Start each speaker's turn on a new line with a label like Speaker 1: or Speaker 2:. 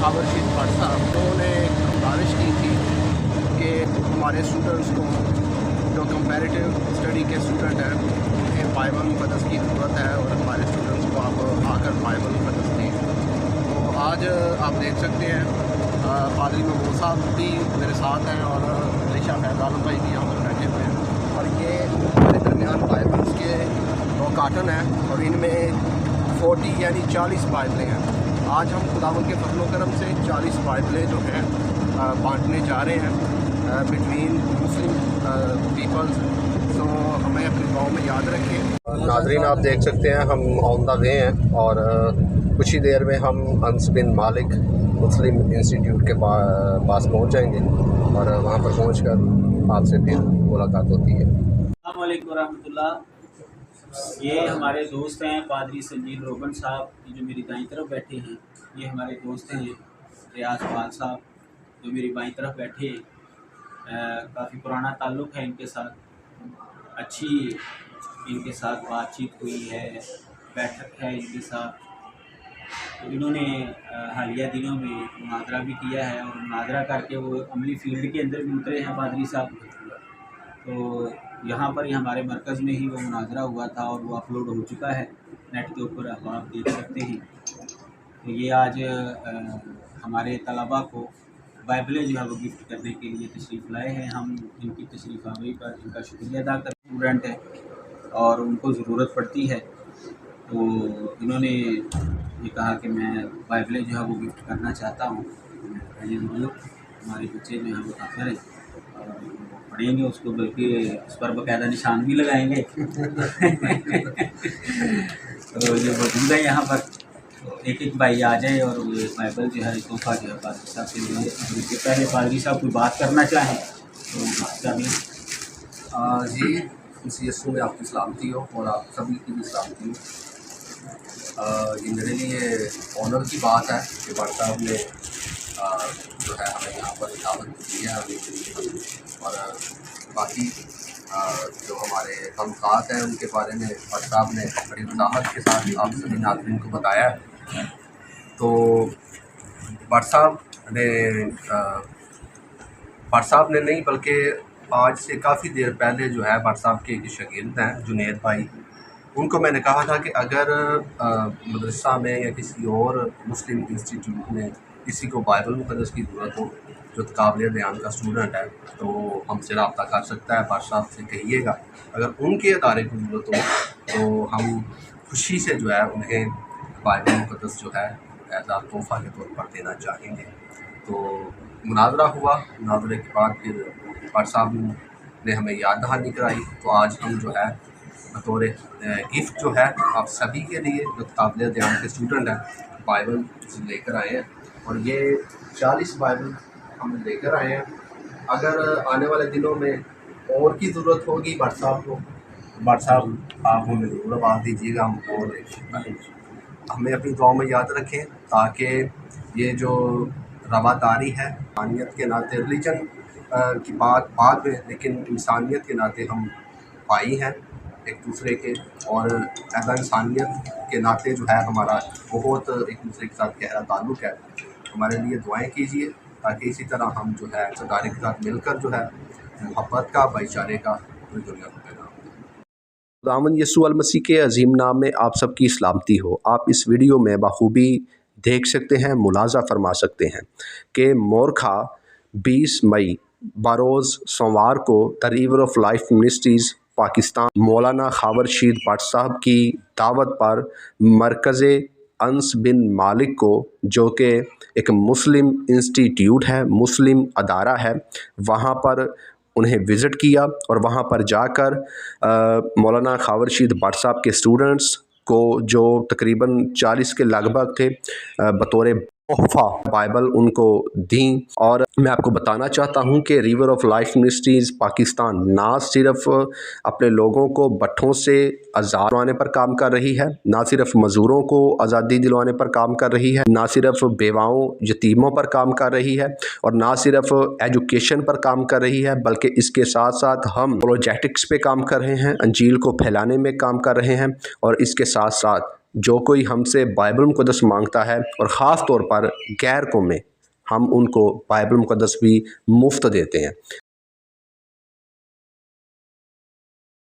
Speaker 1: खावर शीद भट्ट साहब, उन्होंने गुजारिश की थी कि हमारे स्टूडेंट्स को, जो कंपैरेटिव स्टडी के स्टूडेंट हैं, उन्हें बाइबल मुक़द्दस की ज़रूरत है और हमारे स्टूडेंट्स को आप आकर बाइबल मुक़द्दस दें। तो आज आप देख सकते हैं पादरी महमूद साहब भी मेरे साथ हैं और अलीशा फैज़ आलम भाई भी यहाँ पर बैठे हुए हैं, और ये हमारे दरमियान बाइबल्स के 2 कार्टन हैं और इनमें 40 यानी 40 बाइबलें हैं। आज हम खुदावंद के फजल व करम से 40 बाइबलें जो हैं बांटने जा रहे हैं बिटवीन मुस्लिम पीपल्स। तो हमें अपने गाँव में याद रखें। नाज़रीन, आप देख सकते हैं हम ऑन द वे हैं और कुछ ही देर में हम अनस बिन मालिक मुस्लिम इंस्टीट्यूट के पास पहुंच जाएंगे और वहां पर पहुंचकर आपसे फिर मुलाकात होती है।
Speaker 2: अस्सलाम वालेकुम रहमतुल्लाह। ये हमारे दोस्त हैं पादरी संजील रोबन साहब, जो मेरी दाईं तरफ बैठे हैं। ये हमारे दोस्त हैं रियाज पाल साहब, जो मेरी बाईं तरफ बैठे हैं। काफ़ी पुराना ताल्लुक़ है इनके साथ, अच्छी इनके साथ बातचीत हुई है, बैठक है इनके साथ। तो इन्होंने हालिया दिनों में मुनाजरा भी किया है और मुनाजरा करके वो अमली फील्ड के अंदर भी उतरे हैं पादरी साहब। तो यहाँ पर ही हमारे मरकज़ में ही वो मुनाजरा हुआ था और वो अपलोड हो चुका है नेट के ऊपर, अब आप देख सकते हैं। तो ये आज हमारे तलबा को बाइबलें जो है वो गिफ्ट करने के लिए तशरीफ़ लाए हैं। हम इनकी तशरीफ़ आवरी पर इनका शुक्रिया अदा करते हैं। स्टूडेंट है और उनको ज़रूरत पड़ती है, तो इन्होंने ये कहा कि मैं बाइबलें जो है वो गिफ्ट करना चाहता हूँ। हमारे बच्चे जो हैं वो काफ़िर हैं और पढ़ेंगे उसको, बल्कि उस पर बाकायदा निशान भी लगाएंगे। तो ये मौजूद है यहाँ पर, तो एक भाई आ जाए और ये बाइबल जो है तोहफ़ा जो है पादरी साहब के लिए। इसके पहले पादरी साहब कोई बात करना चाहें तो बात कर लें।
Speaker 1: जी, इस यीशु में आपकी सलामती हो और आप सभी की भी सलामती हो। ये मेरे लिए ऑनर की बात है कि भट्ट साहब ने जो है हमें यहाँ पर दावत दी है आने के लिए, और बाकी जो हमारे तमक़ात हैं उनके बारे में भट्ट साहब ने बड़ी वजाहत के साथ आप सभी नाज़रीन को बताया है। तो भट्ट साहब ने नहीं बल्कि आज से काफ़ी देर पहले जो है भट्ट साहब के एक शागिर्द हैं जुनैद भाई, उनको मैंने कहा था कि अगर मदरसा में या किसी और मुस्लिम इंस्टीट्यूट में किसी को बाइबल मुक़द्दस की ज़रूरत हो जो काबिल ध्यान का स्टूडेंट है, तो हमसे रब्ता कर सकता है। भट्ट साहब से कहिएगा अगर उनके अदारे को ज़रूरत हो तो हम खुशी से जो है उन्हें बाइबल मुक़द्दस जो है एज़ आ तोहफ़ा के तौर पर देना चाहेंगे। तो मुनाजरा हुआ, मुनाजरे के बाद फिर भट्ट साहब ने हमें याद दहानी कराई। तो आज हम जो है बतौर गिफ्ट जो है आप सभी के लिए जो काबिल ध्यान के स्टूडेंट हैं बाइबल लेकर आए हैं, और ये 40 बाइबल हम लेकर आए हैं। अगर आने वाले दिनों में और की ज़रूरत होगी भट्ट साहब को, भट्ट साहब आप हमें ज़रूर आवाज़ दीजिएगा, हम और हमें अपनी दुआ में याद रखें, ताकि ये जो रवादारी है इंसानियत के नाते, रिलीजन की बात बाद में, लेकिन इंसानियत के नाते हम भाई हैं एक दूसरे के, और एज़ इंसानियत के नाते जो है हमारा बहुत एक दूसरे के साथ गहरा ताल्लुक़ है। हमारे लिए दुआएं कीजिए ताकि इसी तरह हम जो है सदारे के साथ मिलकर जो है मोहब्बत का, भाईचारे का पूरी दुनिया को पैदा खुदावंद यीशु मसीह के अजीम नाम में आप सबकी सलामती हो। आप इस वीडियो में बखूबी देख सकते हैं, मुलाजा फरमा सकते हैं कि मोरखा 20 मई बरोज़ सोमवार को the river of life ministries Pakistan मौलाना खावर शीद भट्ट साहब की दावत पर मरकज़ अनस बिन मालिक को, जो कि एक मुस्लिम इंस्टीट्यूट है, मुस्लिम अदारा है, वहाँ पर उन्हें विज़िट किया और वहाँ पर जाकर मौलाना खावर शीद भट्ट साहब के स्टूडेंट्स को, जो तकरीबन 40 के लगभग थे, बतौर तोहफ़ा बाइबल उनको दी। और मैं आपको बताना चाहता हूँ कि river of life ministries Pakistan ना सिर्फ अपने लोगों को भट्ठों से आज़ाद दिलवाने पर काम कर रही है, ना सिर्फ मज़दूरों को आज़ादी दिलवाने पर काम कर रही है, ना सिर्फ बेवाओं यतीमों पर काम कर रही है, और ना सिर्फ एजुकेशन पर काम कर रही है, बल्कि इसके साथ साथ हम प्रोजेक्ट्स पे काम कर रहे हैं, अंजील को फैलाने में काम कर रहे हैं, और इसके साथ साथ جو کوئی ہم سے بائبل مقدس مانگتا ہے، اور خاص طور پر غیر قومیں، ہم ان کو بائبل مقدس بھی مفت دیتے ہیں۔